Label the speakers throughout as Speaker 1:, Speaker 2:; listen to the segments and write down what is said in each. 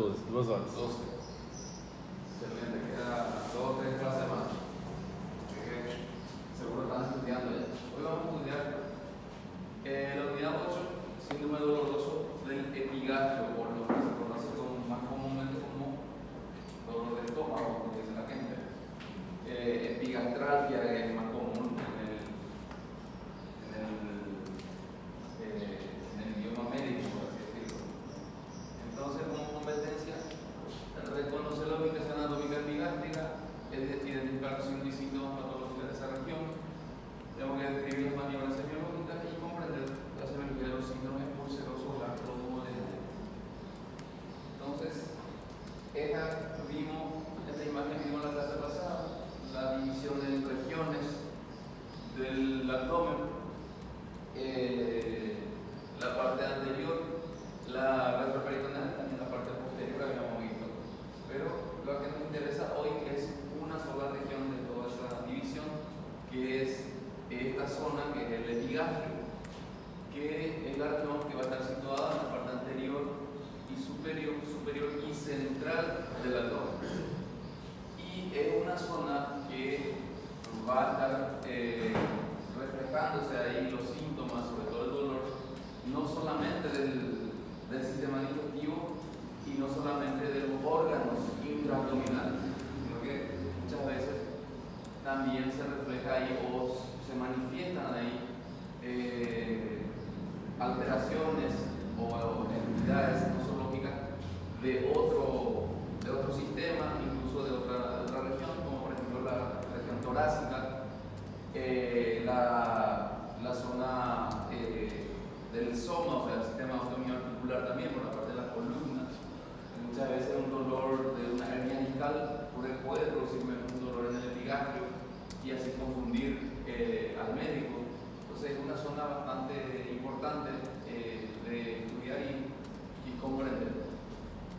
Speaker 1: 2 horas.
Speaker 2: 12. Excelente, queda 2 o 3 clases más. Seguro están estudiando ya. Hoy vamos a estudiar la unidad 8, síndrome doloroso del epigastrio, o lo que se conoce más comúnmente como dolor de estómago, como dice la gente. Epigastralgia es más común en el idioma médico, por así decirlo. Entonces, como competencia, reconocer la ubicación anatómica epigástrica, es identificar los signos y síntomas patológicos de esa región. Tenemos que describir las maniobras semiológicas y comprender la semiología de los síndromes ulcerosos gastroduodenales. Entonces, en esta imagen vimos la clase pasada, la división en regiones del abdomen, la parte anterior, la retroperitoneal, también la parte posterior habíamos visto. Pero lo que nos interesa hoy es una sola región de toda esa división, que es esta zona, que es el epigastrio, que es la región que va a estar situada en la parte anterior y superior y central del abdomen. Y es una zona que va a estar reflejándose ahí los síntomas, sobre todo el dolor, no solamente del sistema digestivo y no solamente de los órganos intraabdominales, sino que muchas veces también se refleja ahí o se manifiestan ahí alteraciones o entidades nosológicas de otro sistema, incluso de otra región, como por ejemplo la región torácica, la zona del soma, o sea, el sistema osteoarticular también, por la parte de las columnas. Muchas veces un dolor de una hernia discal puede producirme un dolor en el epigastrio y así confundir al médico. Entonces es una zona bastante importante de estudiar y comprender.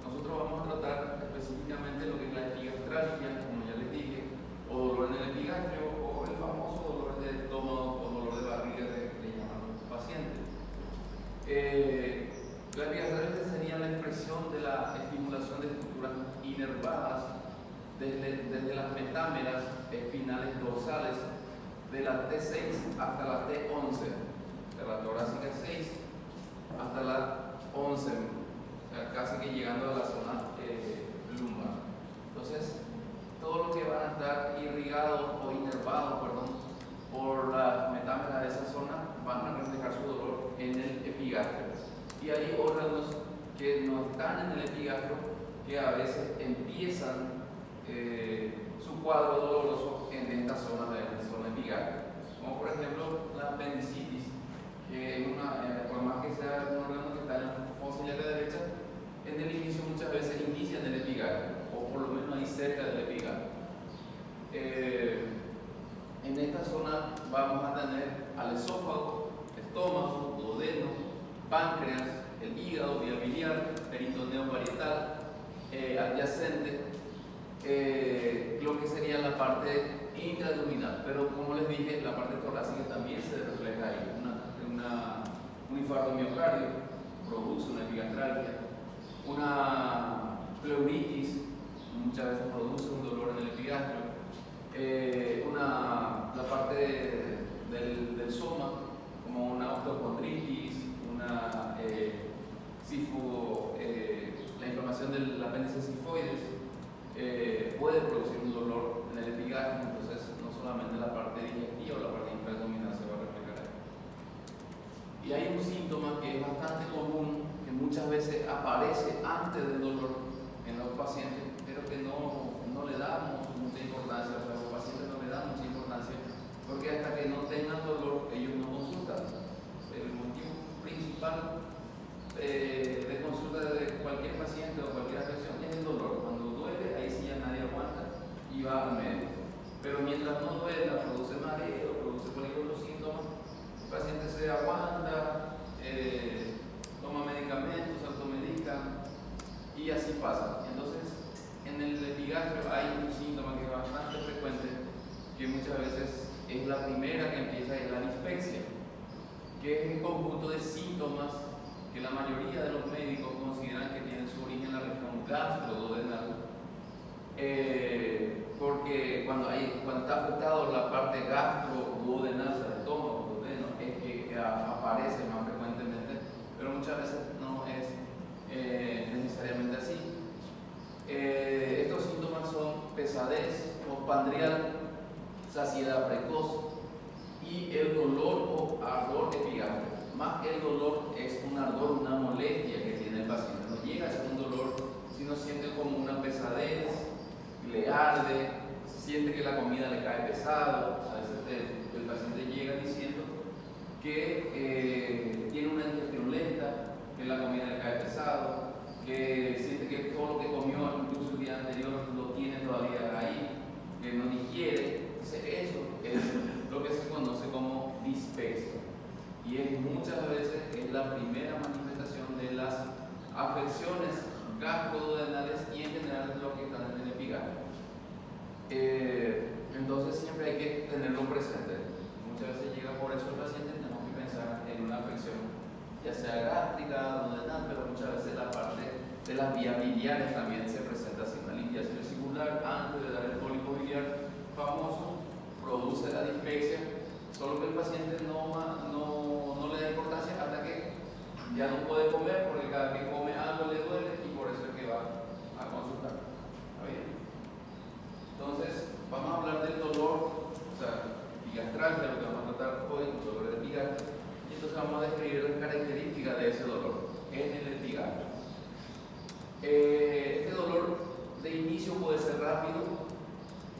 Speaker 2: Nosotros vamos a tratar específicamente lo que es la epigastralgia, como ya les dije, o dolor en el epigastrio, o el famoso dolor de estómago o dolor de barriga que le llaman los pacientes. La epigastralgia sería la expresión de la estimulación de estructuras inervadas desde las metámeras espinales dorsales de la T6 hasta la T11, de la torácica 6 hasta la 11, o sea, casi que llegando a la zona lumbar. Entonces, todo lo que van a estar irrigados o inervados, por las metámeras de esa zona van a reflejar su dolor en el epigastrio. Y hay órganos que no están en el epigastrio que a veces empiezan su cuadro doloroso en esta zona de la zona epigastria, como por ejemplo la apendicitis, que por más que sea un órgano que está en la fosa ilíaca derecha, en el inicio muchas veces inicia en el epigastrio, o por lo menos ahí cerca del epigastrio. En esta zona vamos a tener al esófago, estómago, duodeno, páncreas, el hígado, vía biliar, peritoneo parietal, adyacente, lo que sería la parte intraabdominal. Pero como les dije, la parte torácica también se refleja ahí. Un infarto miocardio produce una epigastralgia, una pleuritis muchas veces produce un dolor en el epigastrio, la parte del soma, como una osteocondritis, la inflamación del apéndice sifoides, puede producir un dolor en el epigastrio. Entonces no solamente la parte digestiva o la parte intraabdominal se va a reflejar ahí. Y hay un síntoma que es bastante común, que muchas veces aparece antes del dolor en los pacientes, pero que no le damos mucha importancia, o sea, los pacientes no le dan mucha importancia, porque hasta que no tengan dolor ellos no consultan. El motivo principal de consulta de cualquier paciente o cualquier afección es el dolor. Cuando duele, ahí sí ya nadie aguanta y va al médico. Pero mientras no duela, produce mareo, produce cualquier otro síntoma, el paciente se aguanta, toma medicamentos, se automedica y así pasa. Entonces, en el epigastrio hay un síntoma que es bastante frecuente, que muchas veces es la primera que empieza, es la dispepsia, que es un conjunto de síntomas que la mayoría de los médicos consideran que tienen su origen en la región gastroduodenal, porque cuando está afectado la parte gastroduodenal, o sea, el estómago, duodeno, es que aparece más frecuentemente, pero muchas veces no es necesariamente así. Estos síntomas son pesadez postprandial, saciedad precoz y el dolor o ardor epigastrio. Más que el dolor es un ardor, una molestia que tiene el paciente. No llega a ser un dolor, sino siente como una pesadez, le arde, siente que la comida le cae pesado. A veces el paciente llega diciendo que tiene una digestión lenta, que la comida le cae pesado, que siente que todo lo que comió incluso el día anterior lo tiene todavía ahí, que no digiere. Entonces eso es lo que se conoce como dispepsia, y muchas veces es la primera manifestación de las afecciones gastroduodenales y en general lo que están en el epigastrio. Entonces siempre hay que tenerlo presente. Muchas veces llega por eso el paciente, tenemos que pensar en una afección ya sea gástrica, duodenal, pero muchas veces la parte de las vías biliares también se presenta así. Una limpieza vesicular antes de dar el cólico biliar famoso produce la dispepsia, solo que el paciente no le da importancia hasta que ya no puede comer, porque cada que come algo le duele y por eso es que va a consultar. ¿Está bien? Entonces vamos a hablar del dolor, o sea, epigastral, de lo que vamos a tratar hoy, el dolor de epigastrio, y entonces vamos a describir las características de ese dolor en el epigastrio. Este dolor de inicio puede ser rápido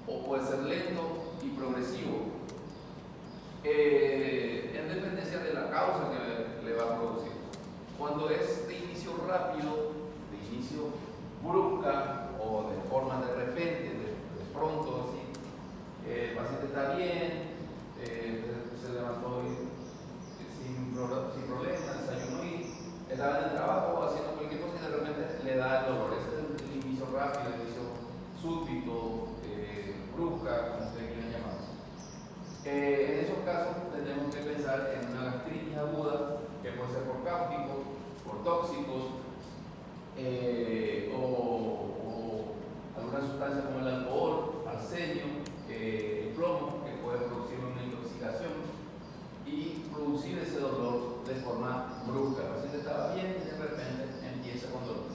Speaker 2: o puede ser lento y progresivo, en dependencia de la causa que le va a producir. Cuando es de inicio rápido, de inicio brusca o de forma de repente, de pronto así, el paciente está bien, se levantó sin problema, desayunó y estaba en el trabajo haciendo cualquier cosa y de repente le da el dolor. Ese es el inicio rápido, el inicio súbito, brusca, como ustedes quieran llamarlo. En esos casos tenemos que pensar en una gastritis aguda que puede ser por cáusticos, por tóxicos, o alguna sustancia como el alcohol, arsenio, plomo, que puede producir una intoxicación y producir ese dolor de forma brusca. El paciente estaba bien y de repente empieza con dolor.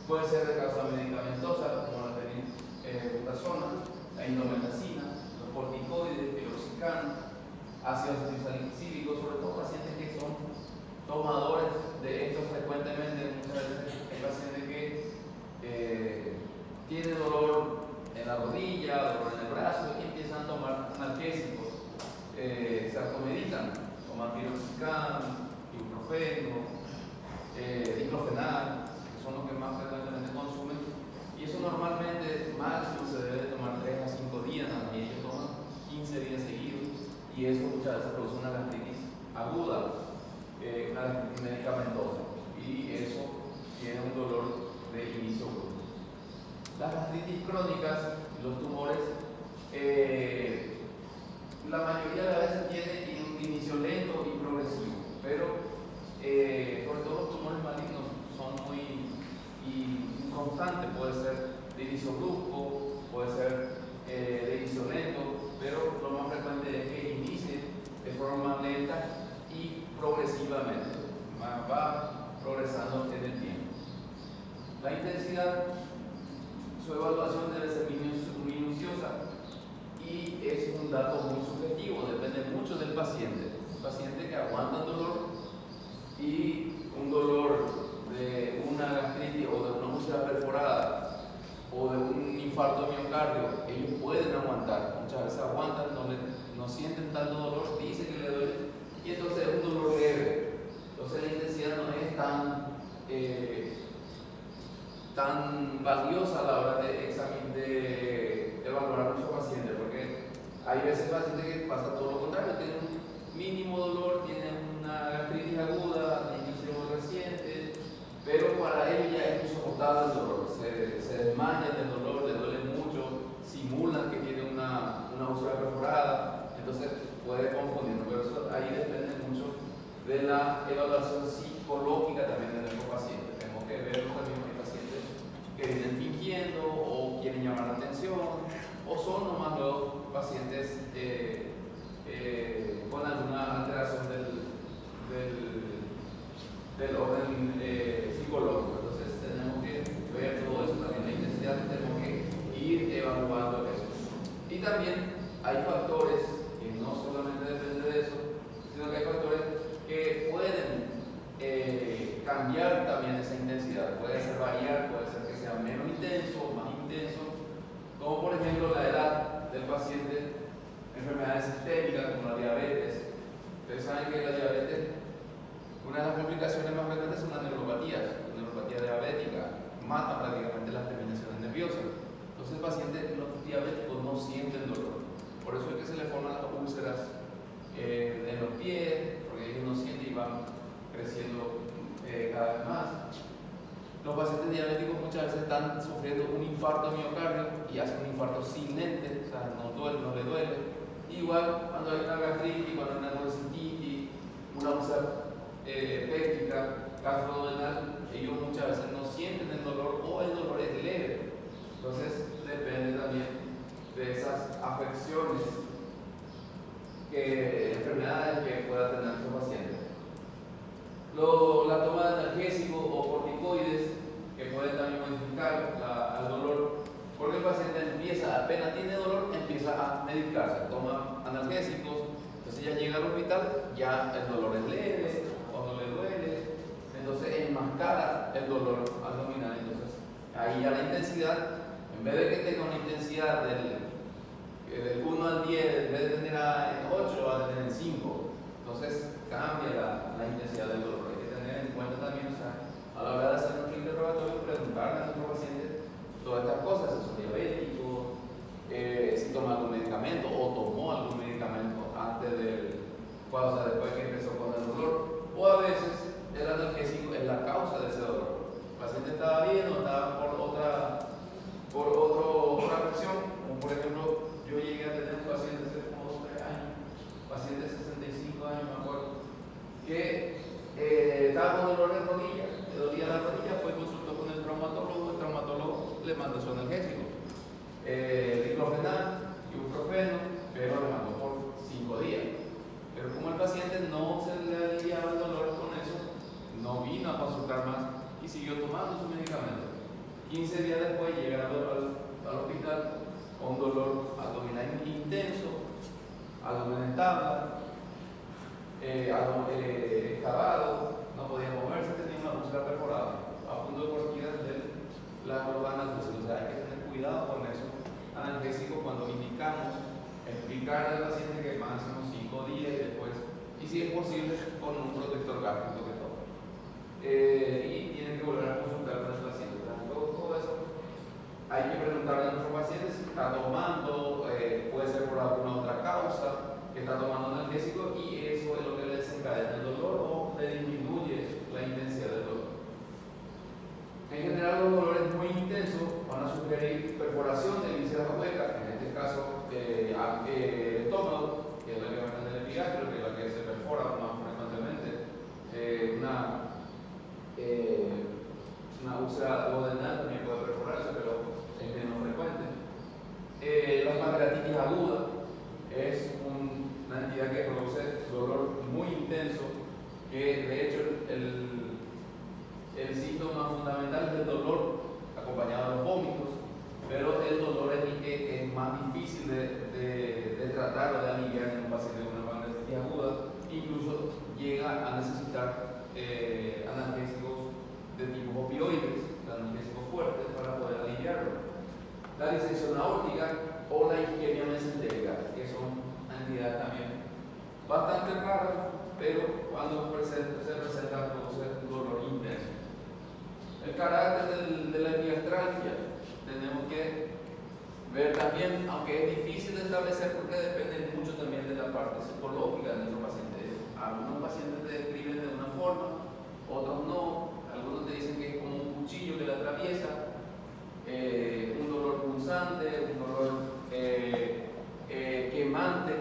Speaker 2: Puede ser de causa medicamentosa, como la fenilbutazona, la indomethacina, los corticoides, piroxicam, ácido acetilsalicílico, sobre todo pacientes que son tomadores de esto frecuentemente. Muchas veces hay pacientes que tienen dolor en la rodilla, dolor en el brazo y empiezan a tomar analgésicos, se automedican, toman piroxicam, ibuprofeno, diclofenac, que son los que más frecuentemente consumen, y eso normalmente máximo se debe tomar 3 a 5 días, y ellos toman 15 días seguidos, y eso muchas veces produce una gastritis aguda, una gastritis medicamentosa, y eso tiene un dolor de inicio brusco. Las gastritis crónicas, los tumores, la mayoría de las veces tienen un inicio lento y progresivo, pero sobre todo los tumores malignos son muy inconstantes. Puede ser de inicio brusco, puede ser de inicio lento, pero lo más frecuente es que inicie de forma lenta y progresivamente, va progresando en el tiempo. La intensidad, su evaluación debe ser minuciosa y es un dato muy subjetivo, depende mucho del paciente. Un paciente que aguanta el dolor y un dolor de una gastritis o de una úlcera perforada o de un infarto de miocardio, ellos pueden aguantar, muchas veces aguantan, no sienten tanto dolor, dicen que le duele, y entonces es un dolor leve. Entonces la intensidad no es tan valiosa a la hora de evaluar a nuestros pacientes, porque hay veces pacientes que pasa todo lo contrario, tienen un mínimo dolor, tienen una gastritis aguda de inicio reciente, pero para ellos ya es insoportable el dolor, se desmayan del dolor, les duele mucho, simulan que tienen una úlcera perforada, entonces puede confundirnos, pero eso ahí depende mucho de la evaluación psicológica también de nuestros pacientes. Tenemos que ver también que hay pacientes que vienen del paciente enfermedades sistémicas como la diabetes. Ustedes saben que la diabetes, una de las complicaciones más frecuentes son las neuropatías. La neuropatía diabética mata prácticamente las terminaciones nerviosas. Entonces el paciente diabético no siente el dolor. Por eso es que se le forman las úlceras en los pies, porque ellos no sienten y van creciendo cada vez más. Los pacientes diabéticos muchas veces están sufriendo un infarto de miocardio y hacen un infarto sin lente, o sea, no le duele. Igual cuando hay una gastritis, cuando hay una colecitis, una úlcera péptica, gastroduodenal, ellos muchas veces no sienten el dolor o el dolor es leve. Entonces depende también de esas afecciones, enfermedades que pueda tener su paciente. La toma de analgésicos o corticoides que pueden también modificar al dolor, porque el paciente empieza, apenas tiene dolor, empieza a medicarse, toma analgésicos, entonces ya llega al hospital, ya el dolor es leve o no le duele, entonces enmascara el dolor abdominal. Entonces ahí ya la intensidad, en vez de que tenga una intensidad del 1 al 10, en vez de tener 8, va a tener 5. Entonces cambia la intensidad del dolor. Hay que tener en cuenta también, o sea, a la hora de hacer nuestro interrogatorio, preguntarle a nuestro paciente todas estas cosas, si son diabéticos, si toma algún medicamento o tomó algún medicamento después que empezó con el dolor, o a veces el analgésico es la causa de ese dolor. El paciente estaba bien o estaba por otra afección, como por ejemplo, yo llegué a tener un paciente hace como 2 o 3 años, paciente de 65 años, me acuerdo, que estaba con dolor de rodilla, le dolía la rodilla, fue consultó con el traumatólogo le mandó su analgésico, diclofenac, ibuprofeno, pero le mandó por 5 días. Pero como el paciente no se le aliviaba el dolor con eso, no vino a consultar más y siguió tomando su medicamento. 15 días después llega al hospital con un dolor abdominal intenso, abdomen en tabla, excavado, no podía moverse, tenía una úlcera perforada, a punto de cortina de las órganos. O sea, hay que tener cuidado con eso. Analgésico, cuando indicamos, explicar al paciente que máximo 5 días y después, y si es posible, con un protector gástrico que tome. Y tienen que volver a consultar con el paciente. Todo eso hay que preguntarle a nuestro paciente si está tomando, puede ser por alguna otra causa, que está tomando analgésico y eso es lo que le desencadena el dolor o le disminuye la intensidad del dolor. En general, los dolores muy intensos van a sugerir perforación de vísceras huecas, en este caso el estómago, que es la que va a tener el epigastrio, que es la que se perfora más frecuentemente, una úlcera duodenal también puede perforarse, pero es menos frecuente. La pancreatitis aguda es una entidad que produce dolor muy intenso, que de hecho el síntoma fundamental es el dolor acompañado de los vómitos, pero el dolor es el que es más difícil de tratar o de aliviar en un paciente con una pancreatitis aguda. Incluso llega a necesitar analgésicos de tipo opioides, analgésicos fuertes para poder aliviarlo. La disección aórtica o la isquemia mesentérica, que son entidades también bastante raras, pero cuando se presenta produce un dolor intenso. El carácter de la epigastralgia tenemos que ver también, aunque es difícil de establecer porque depende mucho también de la parte psicológica de nuestro paciente. Algunos pacientes te describen de una forma, otros no. Algunos te dicen que es como un cuchillo que la atraviesa, un dolor punzante, un dolor quemante,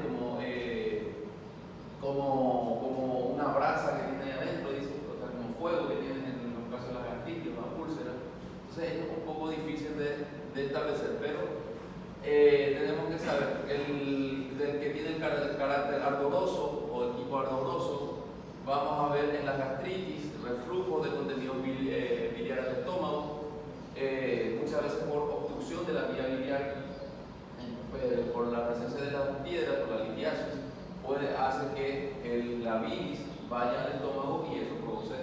Speaker 2: como una brasa que tiene ahí adentro, dice, o sea, como fuego que tienen en los casos de la gastritis, una úlcera. Entonces es un poco difícil de establecer, pero tenemos que saber del que tiene el carácter ardoroso o el tipo ardoroso. Vamos a ver en la gastritis, reflujo de contenido biliar al estómago, muchas veces por obstrucción de la vía biliar, por la presencia de las piedras, por la litiasis, hace que la bilis vaya al estómago y eso produce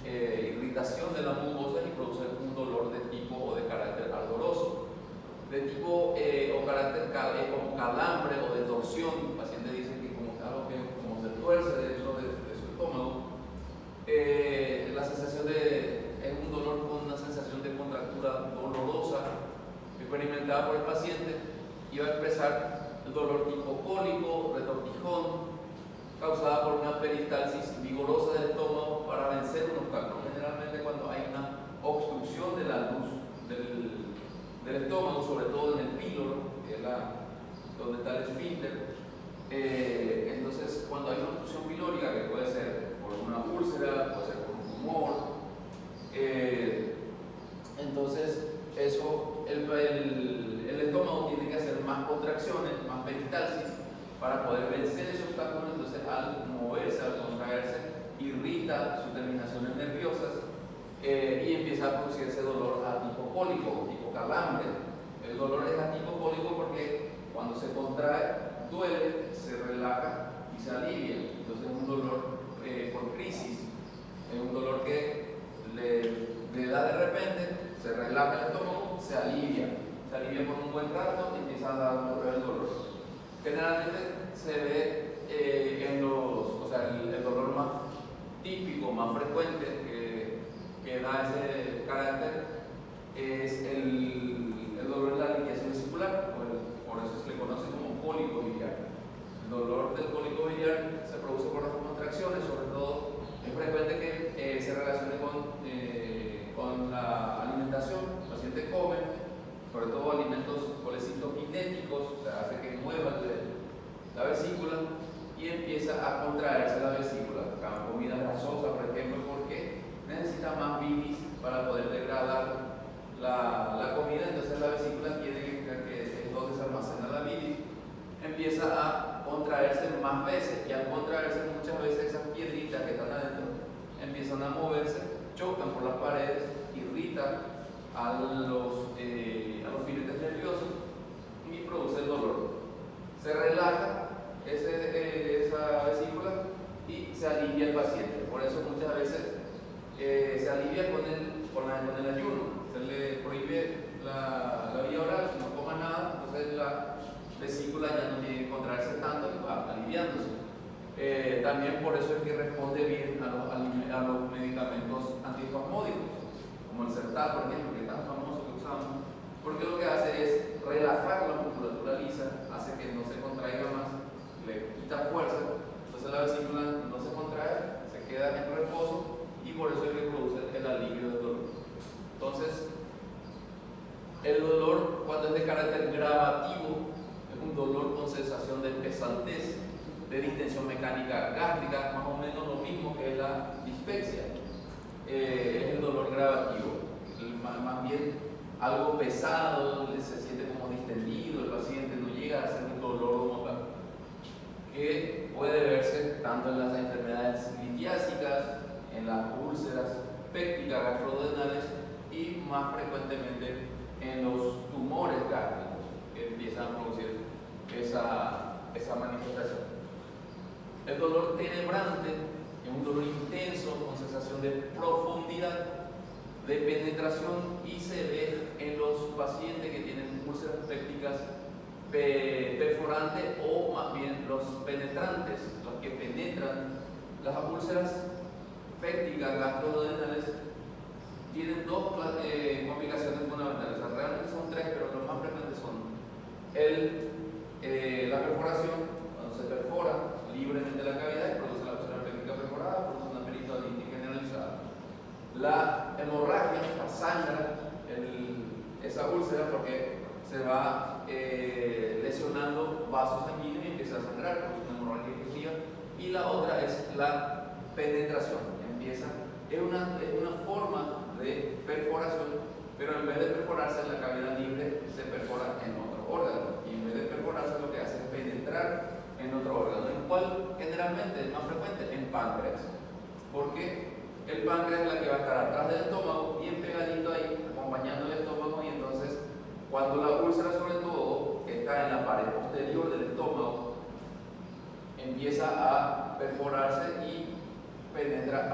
Speaker 2: irritación de las mucosas y produce un dolor de tipo o de carácter ardoroso. de tipo o carácter como calambre o de torsión. El paciente dice que como algo que como se tuerce dentro de su estómago. La sensación es un dolor con una sensación de contractura dolorosa experimentada por el paciente, y va a expresar el dolor tipo cólico, retortijón, causada por una peristalsis vigorosa del estómago para vencer un obstáculo. Generalmente cuando hay una obstrucción de la luz del estómago, sobre todo en el píloro, que es donde está el esfínter. Entonces, cuando hay una obstrucción pilórica, que puede ser por una úlcera, puede ser por un tumor, entonces eso, el estómago tiene que hacer más contracciones, más peristalsis, para poder vencer ese obstáculo. Entonces, al moverse, al contraerse, irrita sus terminaciones nerviosas y empieza a producir ese dolor atipocólico, tipo calambre. El dolor es atipocólico porque cuando se contrae, duele, se relaja y se alivia. Entonces es un dolor por crisis, es un dolor que le da de repente, se relaja el estómago, se alivia por un buen rato y empieza a dar el dolor. Generalmente se ve el dolor más típico, más frecuente que da ese carácter es el dolor de la liqueación vesicular, por eso se le conoce como cólico biliar. El dolor del cólico biliar se produce por las contracciones, sobre todo es frecuente que se relacione con la alimentación. El paciente come, sobre todo alimentos colecitokinéticos, o sea, hace que mueva la vesícula y empieza a contraerse la vesícula. Comida grasosa, por ejemplo, porque necesita más bilis para poder degradar la comida. Entonces la vesícula quiere que es donde se almacena la bilis, empieza a contraerse más veces, y al contraerse muchas veces esas piedritas que están adentro empiezan a moverse, chocan por las paredes, irritan a los filetes nerviosos y produce el dolor. Se relaja esa vesícula y se alivia el paciente. Por eso muchas veces se alivia con el ayuno. Se le prohíbe la vía oral, no coma nada, entonces la vesícula ya no tiene que contraerse tanto y va aliviándose. También por eso es que responde bien a los medicamentos antiespasmódicos, como el Sertal, por ejemplo, que es tan famoso que usamos, porque lo que hace es relajar la musculatura lisa, hace que no se contraiga más, le quita fuerza, entonces la vesícula no se contrae, se queda en reposo, y por eso es que produce el alivio del dolor. Entonces, el dolor, cuando es de carácter gravativo, es un dolor con sensación de pesantez, de distensión mecánica gástrica, más o menos lo mismo que la dispepsia. Es el dolor gravativo, más bien algo pesado, se siente como distendido, el paciente no llega a ser un dolor como tal, que puede verse tanto en las enfermedades litiásicas, en las úlceras pépticas gastroduodenales y más frecuentemente en los tumores gástricos que empiezan a producir esa manifestación. El dolor tenebrante es un dolor intenso con sensación de profundidad, de penetración, y se ve en los pacientes que tienen úlceras pépticas perforantes, o más bien los penetrantes, los que penetran. Las úlceras pépticas gastroduodenales tienen dos complicaciones fundamentales. O sea, realmente son tres, pero los más frecuentes son la perforación, cuando se perfora libremente la cavidad y produce la úlcera péptica perforada, produce una peritonitis generalizada. La hemorragia, la sangra esa úlcera porque se va lesionando vasos sanguíneos y empieza a sangrar, produce una hemorragia digestiva. Y la otra es la penetración, es una forma de perforación, pero en vez de perforarse en la cavidad libre, se perfora en otro órgano, y en vez de perforarse lo que hace es penetrar en otro órgano, el cual generalmente es más frecuente en páncreas, porque el páncreas es la que va a estar atrás del estómago, bien pegadito ahí, acompañando el estómago, y entonces cuando la úlcera, sobre todo, está en la pared posterior del estómago, empieza a perforarse y penetra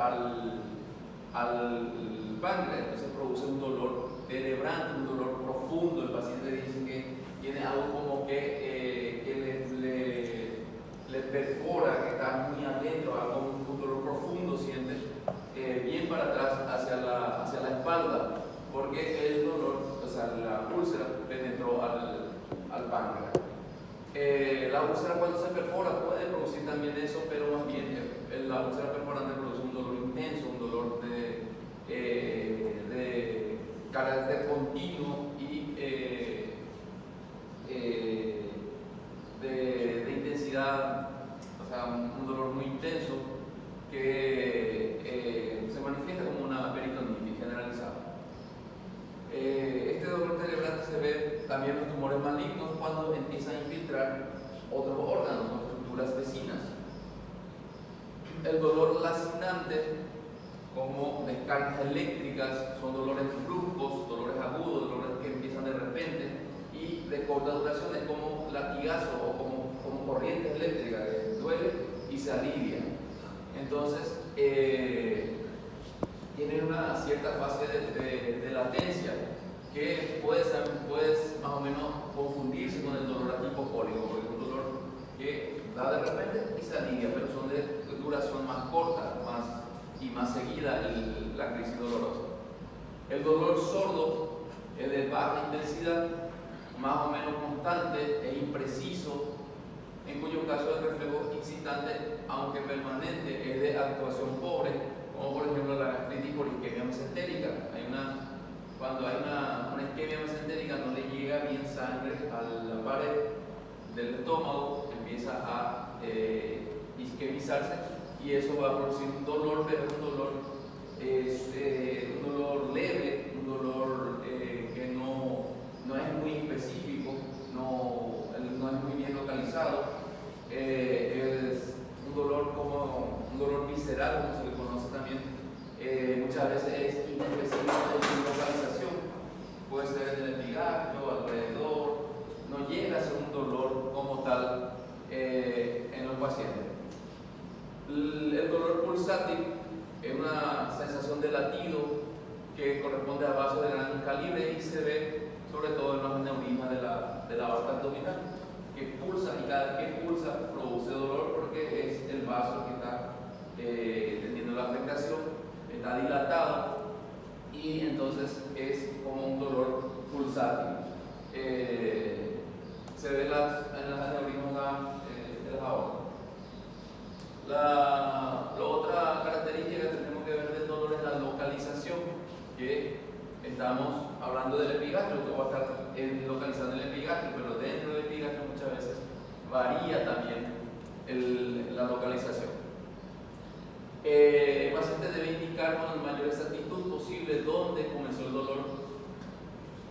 Speaker 2: al páncreas, entonces produce un dolor celebrante, un dolor profundo. El paciente dice que tiene algo como que le perfora, que está muy adentro, algo, un dolor profundo siente, bien para atrás hacia la espalda, porque el dolor, o sea, la úlcera penetró al páncreas. La úlcera, cuando se perfora, puede producir también eso, pero más bien la úlcera perforante produce un dolor intenso, un dolor de carácter continuo y de intensidad, o sea, un dolor muy intenso que se manifiesta como una peritonitis generalizada. Este dolor celebrante se ve también en los tumores malignos cuando empiezan a infiltrar otros órganos o estructuras vecinas. El dolor lacinante, como descargas eléctricas, son dolores bruscos, dolores agudos, dolores que empiezan de repente y de corta duración, es como latigazo o como corrientes eléctricas, que duele y se alivia. Entonces, tienen una cierta fase de latencia que puede más o menos confundirse con el dolor atipocólico, porque es un dolor que da de repente y se alivia, pero son de duración más corta y más seguida la crisis dolorosa. El dolor sordo es de baja intensidad, más o menos constante e impreciso, en cuyo caso el reflejo excitante, aunque permanente, es de actuación pobre, como por ejemplo la gastritis por isquemia mesentérica. Cuando hay una isquemia mesentérica, no le llega bien sangre a la pared del estómago, empieza a isquemizarse y eso va a producir un dolor, pero un dolor leve, un dolor que no es muy específico, no es muy bien localizado. Es un dolor como un dolor visceral, como se le conoce también. Muchas veces es inespecífico de su localización, puede ser en el epigastrio, alrededor, no llega a ser un dolor como tal en los pacientes. El dolor pulsátil es una sensación de latido que corresponde a vasos de gran calibre y se ve sobre todo en los aneurismas de la aorta abdominal, que pulsa, y cada vez que pulsa produce dolor porque es el vaso que está teniendo la afectación, está dilatado y entonces es como un dolor pulsátil. Se ve en las aneurismas de las aortas. La otra característica que tenemos que ver del dolor es la localización, que estamos hablando del epigastrio, que va a estar localizado en el epigastrio, pero dentro del epigastrio muchas veces varía también la localización. El paciente debe indicar con la mayor exactitud posible dónde comenzó el dolor,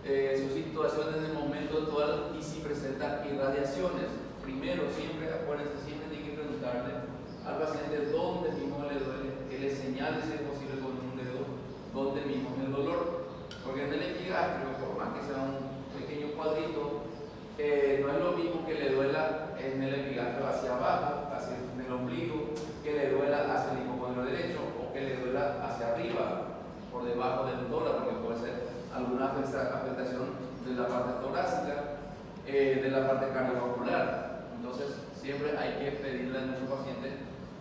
Speaker 2: su situación en el momento actual y si presenta irradiaciones. Primero, siempre, acuérdense, siempre tiene que preguntarle al paciente dónde mismo le duele, que le señale si es posible con un dedo dónde mismo es el dolor, porque en el epigastrio, por más que sea un pequeño cuadrito, no es lo mismo que le duela en el epigastrio hacia abajo, hacia el ombligo, que le duela hacia el hipocondrio derecho o que le duela hacia arriba, por debajo del tórax, porque puede ser alguna afectación de la parte torácica, de la parte cardiovascular. Entonces, siempre hay que pedirle a nuestro paciente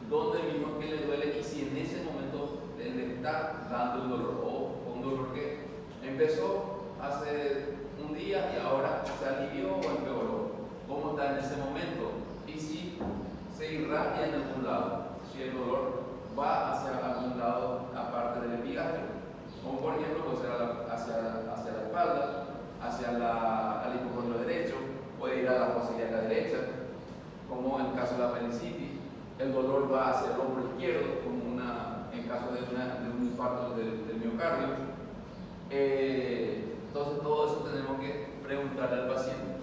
Speaker 2: dónde mismo que le duele y si en ese momento le está dando el dolor o un dolor que empezó hace un día y ahora se alivió o empeoró, cómo está en ese momento y si se irradia en algún lado, si el dolor va hacia algún lado aparte del epigastrio, como por ejemplo puede ser hacia la espalda, hacia el hipocondrio derecho, puede ir a la fosa ilíaca derecha, como en el caso de la apendicitis. El dolor va hacia el hombro izquierdo, como en caso de un infarto del miocardio. Entonces todo eso tenemos que preguntarle al paciente.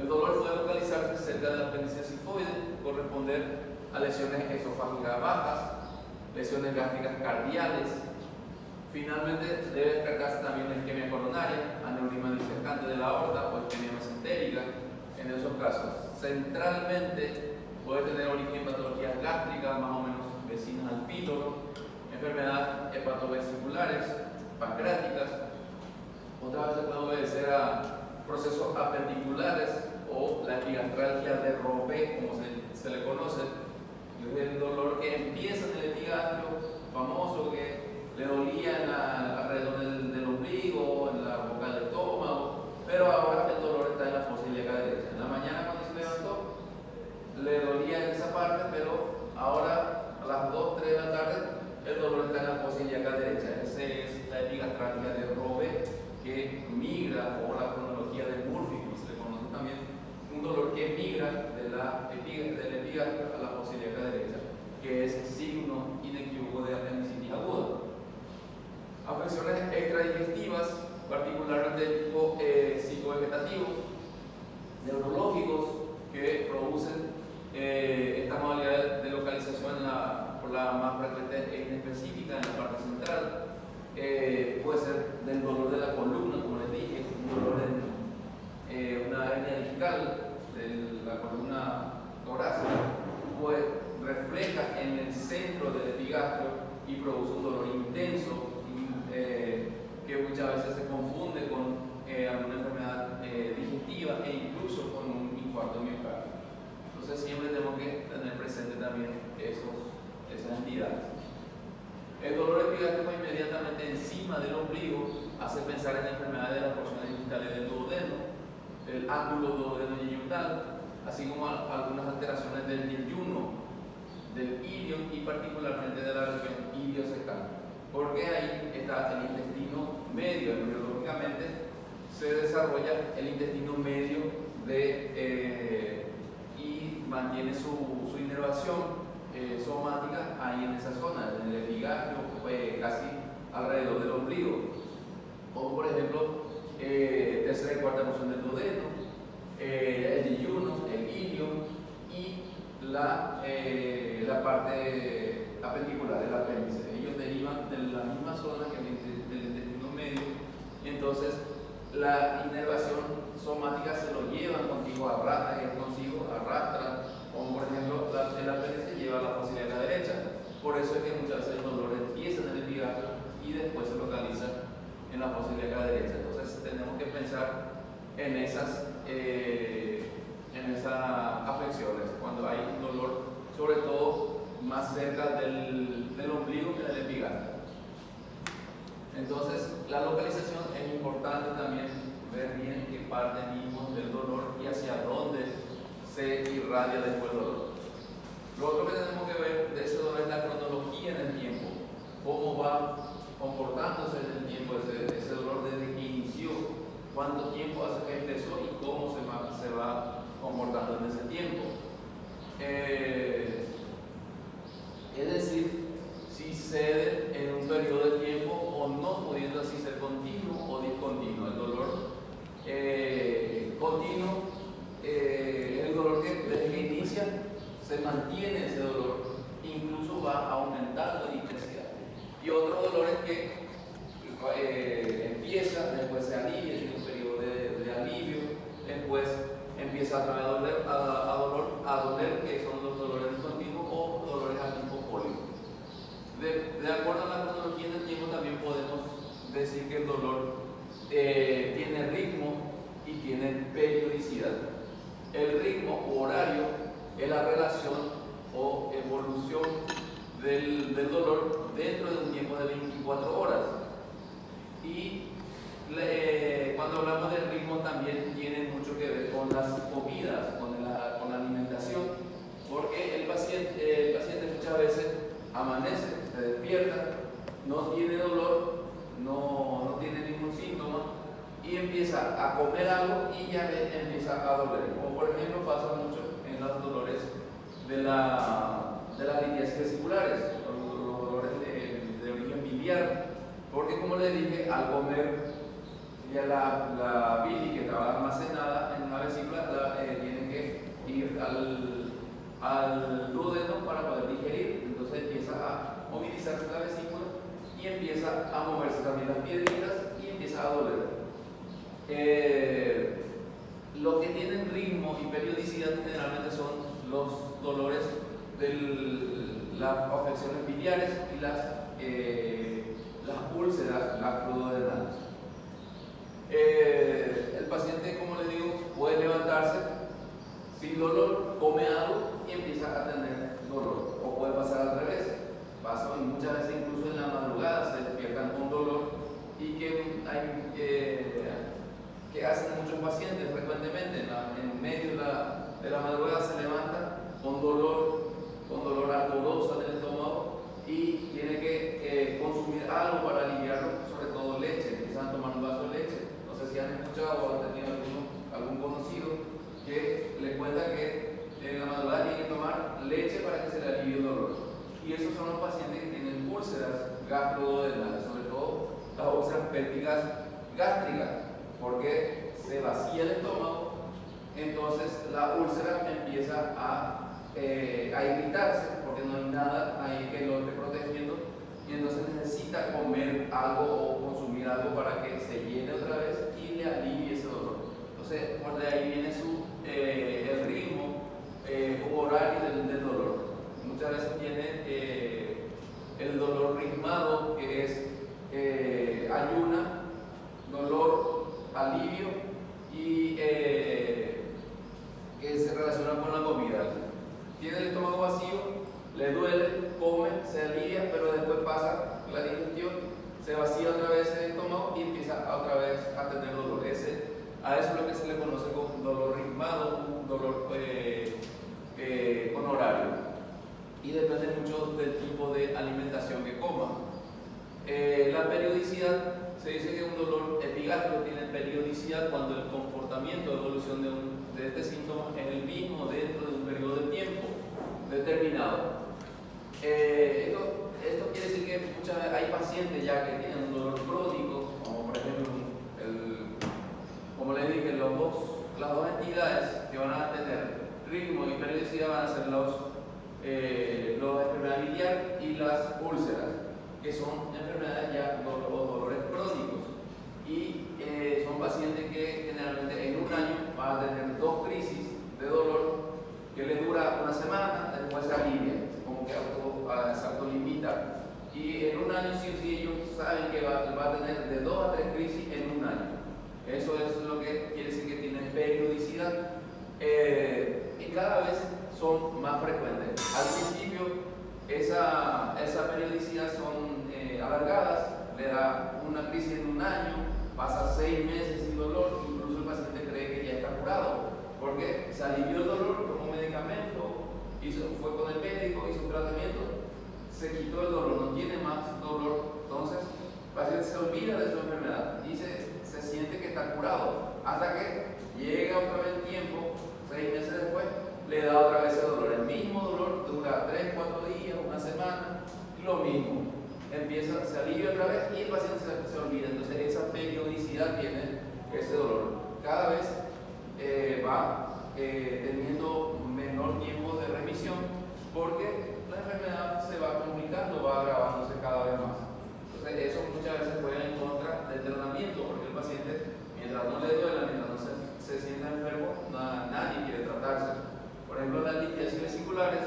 Speaker 2: El dolor puede localizarse cerca del apéndice sifoide, corresponder a lesiones esofágicas bajas, lesiones gástricas cardiales. Finalmente debe descartarse también la isquemia coronaria, aneurisma disecante de la aorta o isquemia mesentérica. En esos casos, centralmente puede tener origen en patologías gástricas más o menos vecinas al píloro, enfermedades hepatovesigulares, pancreáticas, puede obedecer a procesos apendiculares o la epigastralgia de Robé, como se le conoce. Es el dolor que empieza en el epigastrio, famoso, que le dolía alrededor del ombligo, en la boca del estómago, pero ahora el dolor está en la fosa ilíaca derecha. En la mañana cuando se levantó, le dolía en esa parte, pero ahora a las 2, 3 de la tarde, el dolor está en la fosa ilíaca derecha. Esa es la epigastralgia de Robé, que migra, o la cronología de Murphy, como se le conoce también, un dolor que migra del epigastrio a la fosa ilíaca derecha, que es signo inequívoco de apendicitis aguda. Afecciones extradigestivas, particularmente de tipo psicovegetativo, neurológicos, que producen esta modalidad de localización por la más frecuente e inespecífica en la parte central. Puede ser del dolor de la columna, como les dije, un dolor en una hernia discal de la columna torácica, pues refleja en el centro del epigastrio y produce un dolor intenso que muchas veces se confunde con alguna enfermedad digestiva e incluso con un infarto miocardio. Entonces siempre tenemos que tener presente también esas entidades. El dolor epigástrico inmediatamente encima del ombligo hace pensar en enfermedades de las porciones distales del duodeno, el ángulo duodeno-yeyunal, así como algunas alteraciones del yeyuno, del ilion y particularmente de la región iliocecal, porque ahí está el intestino medio. Embriológicamente se desarrolla el intestino medio y mantiene su inervación somática ahí en esa zona, en el epigastrio, casi alrededor del ombligo, como por ejemplo tercera y cuarta porción del duodeno, el yeyuno, el ilion y la parte apendicular, el apéndice. Ellos derivan de la misma zona que del intestino medio, y entonces la inervación somática se lo llevan consigo, arrastran, como por ejemplo el apéndice lleva a la fosa ilíaca derecha. Por eso es que muchas veces el dolor empieza en el epigastrio y después se localiza en la fosa ilíaca derecha. Entonces tenemos que pensar en esas afecciones cuando hay un dolor, sobre todo más cerca del ombligo que del epigastrio. Entonces la localización es importante también, ver bien qué parte mismo del dolor y hacia dónde se irradia después del dolor. Lo otro que tenemos que ver de ese dolor es la cronología en el tiempo, cómo va comportándose en el tiempo ese dolor desde que inició, cuánto tiempo hace que empezó y cómo se va comportando en ese tiempo. Es decir, si cede en un periodo de tiempo o no, pudiendo así ser continuo o discontinuo. El dolor continuo es el dolor que desde que inicia se mantiene ese dolor, incluso va aumentando de intensidad. Y otro dolor es que empieza, después se alivia, tiene un periodo de alivio, después empieza otra vez a doler, que son los dolores discontinuos o dolores a tipo cólico. De acuerdo a la cronología del tiempo, también podemos decir que el dolor tiene ritmo y tiene periodicidad. El ritmo u horario es la relación o evolución del dolor dentro de un tiempo de 24 horas. Y cuando hablamos del ritmo también tiene mucho que ver con las comidas, con la alimentación, porque el paciente muchas veces amanece, se despierta, no tiene dolor, no tiene ningún síntoma y empieza a comer algo y ya empieza a doler. Como por ejemplo pasa mucho en los dolores de las litiasis vesiculares, los dolores de origen biliar, porque como les dije, al comer ya la bilis que estaba almacenada en una vesícula tiene que ir al duodeno para poder digerir. Entonces empieza a movilizarse la vesícula y empieza a moverse también las piedritas y empieza a doler. Lo que tienen ritmo y periodicidad generalmente son los dolores de las afecciones biliares y las úlceras, las duodenales. El paciente, como les digo, puede levantarse sin dolor, come algo y empieza a tener dolor. O puede pasar al revés. Pasa muchas veces incluso en la madrugada se despiertan con dolor y que hacen muchos pacientes frecuentemente en medio de la madrugada se levantan con dolor ardoroso en el estómago y tiene que consumir algo para aliviarlo, sobre todo leche. Empiezan a tomar un vaso de leche. No sé si han escuchado o han tenido algún conocido que le cuenta que en la madrugada tiene que tomar leche para que se le alivie el dolor. Y esos son los pacientes que tienen úlceras gastroduodenales, sobre todo las úlceras pépticas gástricas, porque se vacía el estómago, entonces la úlcera empieza a irritarse porque no hay nada ahí que lo esté protegiendo y entonces necesita comer algo o consumir algo para que se llene otra vez y le alivie ese dolor. Entonces, por de ahí viene el ritmo horario del dolor. Muchas veces tiene el dolor ritmado, que es ayuna, dolor, alivio y que se relaciona con la comida. Tiene el estómago vacío, le duele, come, se alivia, pero después pasa la digestión, se vacía otra vez el estómago y empieza otra vez a tener dolor. A eso es lo que se le conoce como dolor ritmado, un dolor con horario. Y depende mucho del tipo de alimentación que coma. La periodicidad, se dice que un dolor epigástrico tiene periodicidad cuando el comportamiento de evolución de este síntoma es el mismo dentro de un periodo de tiempo determinado. Esto quiere decir que hay pacientes ya que tienen un dolor crónico, como por ejemplo, como les dije, las dos entidades que van a tener ritmo y periodicidad van a ser los enfermedades biliar y las úlceras, que son enfermedades ya o dolores crónicos. Y son pacientes que generalmente en un año van a tener 2 crisis de dolor que les dura una semana, después se alivia, como que se autolimita. Y en un año sí o sí ellos saben que va a tener de 2 a 3 crisis en un año. Eso es lo que quiere decir que tienen periodicidad y cada vez son más frecuentes. Al principio esa periodicidad son alargadas, le da una crisis en un año, pasa 6 meses sin dolor, incluso el paciente cree que ya está curado, porque se alivió el dolor, tomó medicamento, fue con el médico, hizo un tratamiento, se quitó el dolor, no tiene más dolor, entonces el paciente se olvida de su enfermedad y se siente que está curado, hasta que llega otra vez el tiempo, 6 meses después, le da otra vez el dolor. El mismo dolor dura 3, 4 días, una semana, y lo mismo. Se alivia otra vez y el paciente se olvida. Entonces, esa periodicidad tiene ese dolor. Cada vez va teniendo menor tiempo de remisión porque la enfermedad se va complicando, va agravándose cada vez más. Entonces, eso muchas veces juega en contra del tratamiento porque el paciente, mientras no le duela, mientras no se sienta enfermo, nadie quiere tratarse. Por ejemplo, las litiasis vesiculares,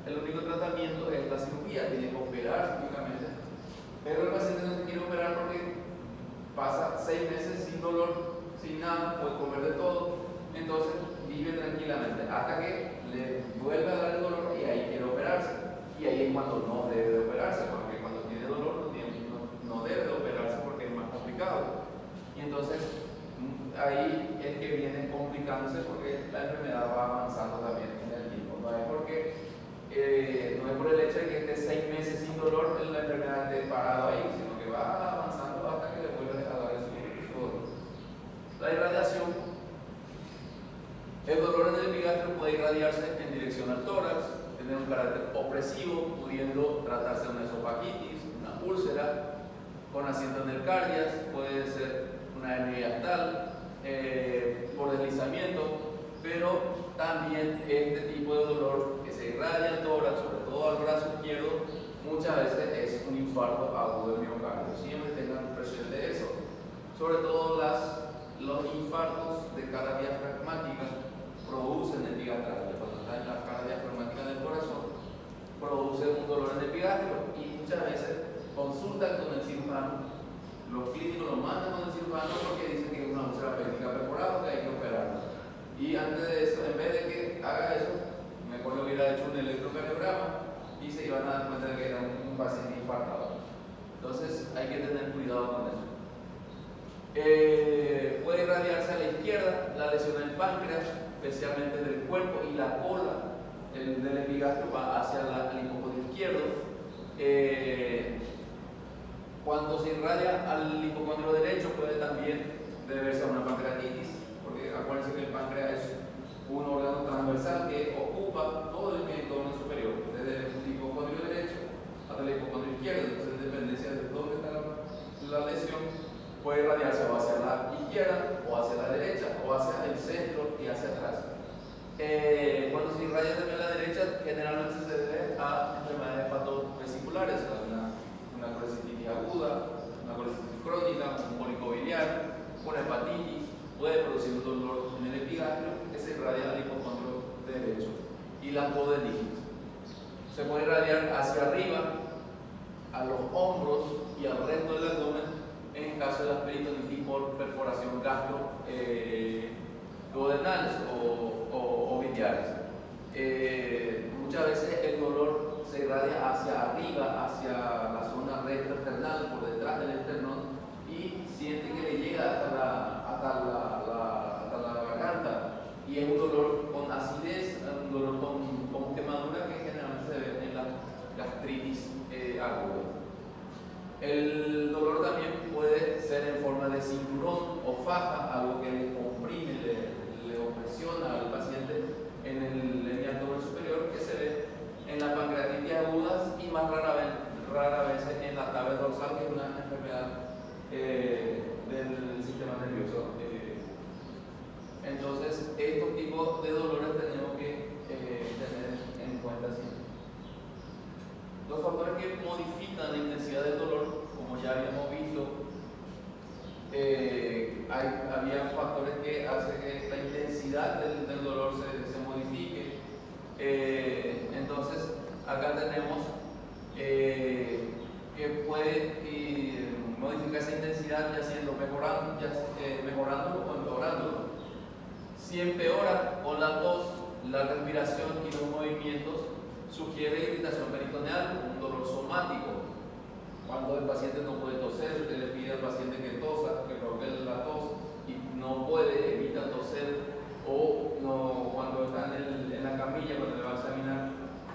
Speaker 2: el único tratamiento es la cirugía, tiene que operar únicamente. Pero el paciente no se quiere operar porque pasa 6 meses sin dolor, sin nada, puede comer de todo, entonces vive tranquilamente hasta que le vuelve a dar el dolor y ahí quiere operarse. Y ahí es cuando no debe de operarse, porque cuando tiene dolor no debe de operarse porque es más complicado. Y entonces ahí es que viene complicándose porque la enfermedad va avanzando también en el tiempo. No es por el hecho de que esté 6 meses sin dolor la enfermedad esté parado ahí, sino que va avanzando hasta que le vuelve a dar su dolor. La irradiación. El dolor en el epigástrico puede irradiarse en dirección al tórax, tener un carácter opresivo, pudiendo tratarse de una esofagitis, una úlcera, con asiento en el cardias, puede ser una hernia hiatal, por deslizamiento, pero también este tipo de dolor que se irradia al tórax, sobre todo al brazo izquierdo, muchas veces es un infarto agudo del miocardio. Siempre tengan presente eso. Sobre todo los infartos de cara diafragmática producen epigastralgia. Cuando está en la cara diafragmática del corazón, produce un dolor en el epigástrico y muchas veces consultan con el cirujano. Los clínicos lo más mandan con el cirujano porque dicen que es una úlcera pélvica perforada, que hay que operarla. Y antes de eso, en vez de que haga eso, mejor le hubiera hecho un electrocardiograma y se iban a dar cuenta de que era un paciente infartado. Entonces hay que tener cuidado con eso. Puede irradiarse a la izquierda la lesión del páncreas, especialmente del cuerpo, y la cola del epigastrio va hacia el hipocondrio izquierdo. Cuando se irradia al hipocondrio derecho puede también deberse a una pancreatitis, porque acuérdense que el páncreas es un órgano transversal que ocupa todo el abdomen superior, desde el hipocondrio derecho hasta el hipocondrio izquierdo. Entonces, en dependencia de dónde está la lesión, puede irradiarse o hacia la izquierda o hacia la derecha o hacia el centro y hacia atrás. Cuando se irradia también a la derecha, generalmente se debe a enfermedades hepatosvesiculares, una colecitis aguda, una colecitis crónica, un cólico biliar, una hepatitis. Puede producir un dolor en el epigastrio que se irradia al hipocondrio derecho. Y las podenitis. Se puede irradiar hacia arriba, a los hombros y al resto del abdomen en caso de las peritonitis por perforación gastroduodenales o biliares. Muchas veces el dolor se irradia hacia arriba, hacia la zona retroesternal, por detrás del esternón, y siente que le llega hasta la garganta, y es un dolor con acidez, un dolor con quemadura que generalmente se ve en la gastritis aguda. El dolor también puede ser en forma de cinturón o faja, algo que le comprime, le opresiona al paciente en el abdomen superior, que se ve en la pancreatitis agudas y más rara vez en la tabes dorsal, que es una enfermedad del sistema nervioso. Entonces, estos tipos de dolores tenemos que tener en cuenta siempre. Los factores que modifican la intensidad del dolor, como ya habíamos visto, había factores que hacen que la intensidad del dolor se modifique. Entonces, acá tenemos que puede modificar esa intensidad ya siendo mejorándolo o empeorándolo. Si empeora con la tos, la respiración y los movimientos, sugiere irritación peritoneal, un dolor somático. Cuando el paciente no puede toser, usted le pide al paciente que tosa, que provoque la tos, y no puede, evita toser, o no, cuando está en la camilla, cuando le va a examinar,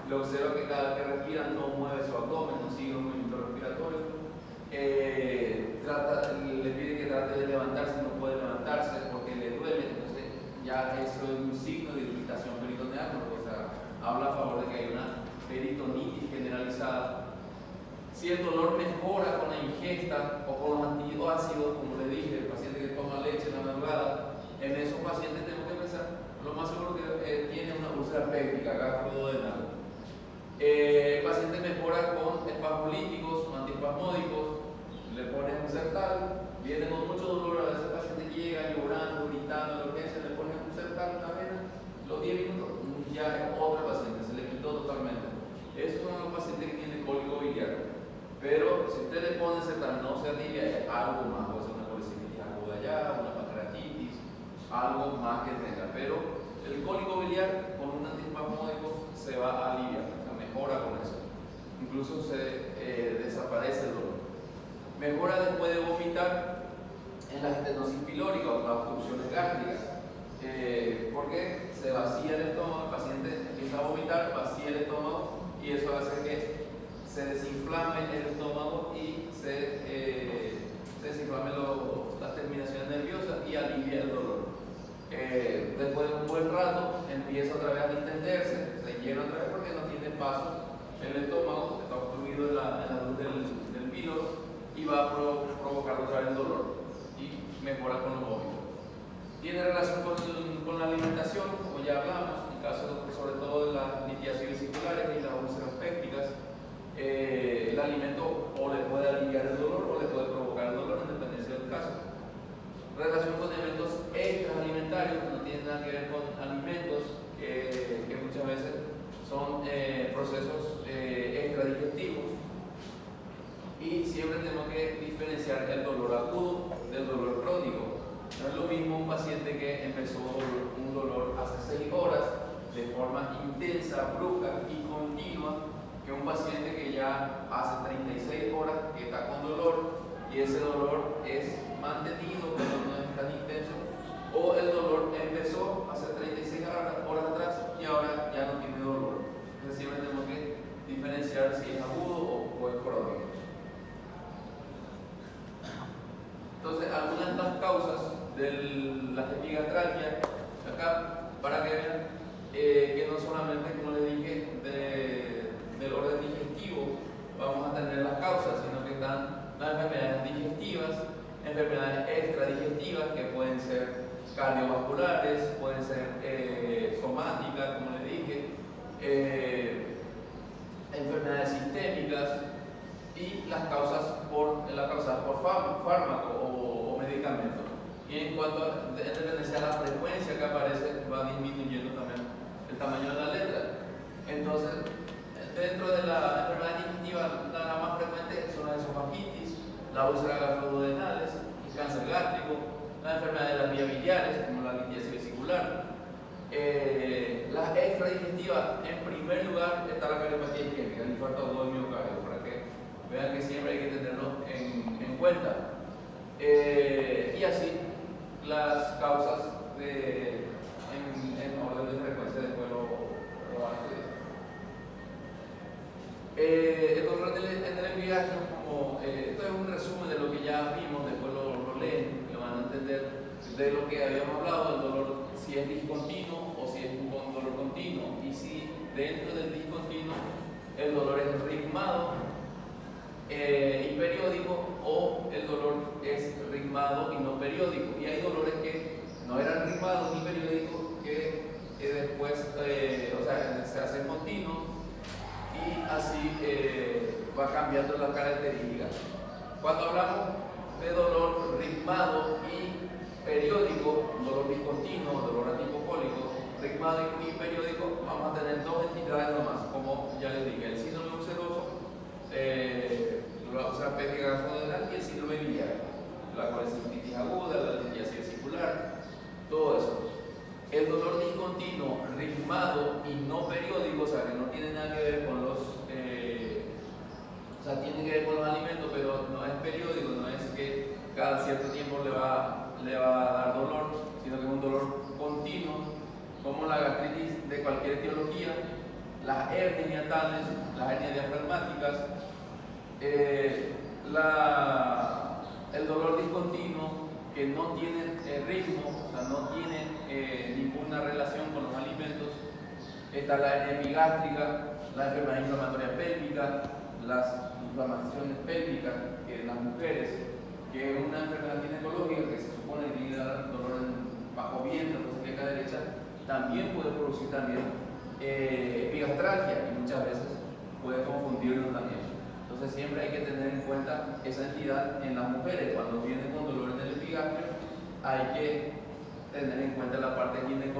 Speaker 2: le observa que cada vez que respira no mueve su abdomen, no sigue un movimiento respiratorio. Le pide que trate de levantarse, no puede levantarse porque le duele, entonces ya eso es un signo de irritación peritoneal, o sea, habla a favor de que hay una peritonitis generalizada. Si el dolor mejora con la ingesta o con los antiácidos, como le dije, el paciente que toma leche en la madrugada, en esos pacientes tenemos que pensar, lo más seguro que tiene una úlcera péptica gastroduodenal. El paciente mejora con espasmolíticos, antiespasmódicos, le pones un Sertal, viene con mucho dolor, a veces el paciente llega llorando, gritando en la urgencia, le pones un Sertal en la vena, los 10 minutos ya es otro paciente, se le quitó totalmente. Esos son los pacientes que tienen cólico biliar. Pero si usted le pone Sertal, no se alivia, es algo más, puede ser una colecitis aguda ya, una pancreatitis, algo más que tenga. Pero el cólico biliar con un antiespasmódico se va a aliviar, o sea, mejora con eso. Incluso se desaparece el dolor. Mejora después de vomitar en la estenosis pilórica o las obstrucciones gástricas, porque se vacía el estómago, el paciente empieza a vomitar, vacía el estómago, y eso hace que se desinflame el estómago y se desinflamen las terminaciones nerviosas y alivia el dolor. Después de un buen rato empieza otra vez a distenderse, se llena otra vez porque no tiene paso el estómago, está obstruido en la luz del píloro, y va a provocar otra vez el dolor y mejora con los vómitos. Tiene relación con la alimentación, como ya hablamos, en caso sobre todo de las litiasis vesiculares y las úlceras pépticas. El alimento o le puede aliviar el dolor o le puede provocar el dolor en dependencia del caso. Relación con elementos extraalimentarios, no tiene nada que ver con alimentos que muchas veces son procesos extradigestivos. Y siempre tenemos que diferenciar el dolor agudo el dolor crónico. No es lo mismo un paciente que empezó un dolor hace 6 horas de forma intensa, brusca y continua, que un paciente que ya hace 36 horas que está con dolor y ese dolor es mantenido pero no es tan intenso, o el dolor empezó hace 36 horas atrás y ahora ya no tiene dolor. Entonces siempre tenemos que diferenciar si es agudo o es crónico. Entonces, algunas de las causas de la epigastralgia, acá, para que vean que no solamente, como les dije, del orden digestivo vamos a tener las causas, sino que están las enfermedades digestivas, enfermedades extradigestivas que pueden ser cardiovasculares, pueden ser somáticas, como les dije, enfermedades sistémicas, y las causas por fármaco o medicamento. Y en cuanto a dependencia de la frecuencia que aparece, va disminuyendo también el tamaño de la letra. Entonces, dentro de la enfermedad digestiva, la más frecuente son las esofagitis, la úlcera gastroduodenales, el cáncer gástrico, la enfermedad de las vías biliares, como la litiasis vesicular. Las extradigestivas, en primer lugar, está la cardiopatía isquémica, el infarto agudo del miocardio, para que vean que siempre hay que tenerlo en cuenta. Y así las causas en orden de frecuencia después lo van a estudiar. El dolor en el epigastrio, como esto es un resumen de lo que ya vimos, después lo leen, lo van a entender de lo que habíamos hablado, el dolor si es discontinuo o si es un dolor continuo, y si dentro del discontinuo el dolor es ritmado y periódico, o el dolor es ritmado y no periódico. Y hay dolores que no eran ritmados ni periódicos que después se hacen continuos y así va cambiando las características. Cuando hablamos de dolor ritmado y periódico, dolor discontinuo, dolor atipocólico, ritmado y periódico, vamos a tener dos entidades nomás, como ya les dije, el síndrome ulceroso, la úlcera péptica gastroduodenal y el síndrome biliar, la colecistitis aguda, la litiasis vesicular, todo eso. El dolor discontinuo, ritmado y no periódico, o sea, que no tiene nada que ver con los tiene que ver con los alimentos, pero no es periódico, no es que cada cierto tiempo le va a dar dolor, sino que es un dolor continuo, como la gastritis de cualquier etiología, las hernias hiatales, las hernias diafragmáticas, el dolor discontinuo que no tiene ritmo, o sea, no tiene ninguna relación con los alimentos. Está la hernia epigástrica, la enfermedad inflamatoria pélvica, las inflamaciones pélvicas en las mujeres, que es una enfermedad ginecológica que se supone que tiene que dar dolor bajo vientre, entonces que derecha, también puede producir epigastralgia y muchas veces puede confundirlo también. Entonces siempre hay que tener en cuenta esa entidad en las mujeres. Cuando vienen con dolor en el epigastrio, hay que tener en cuenta la parte ginecológica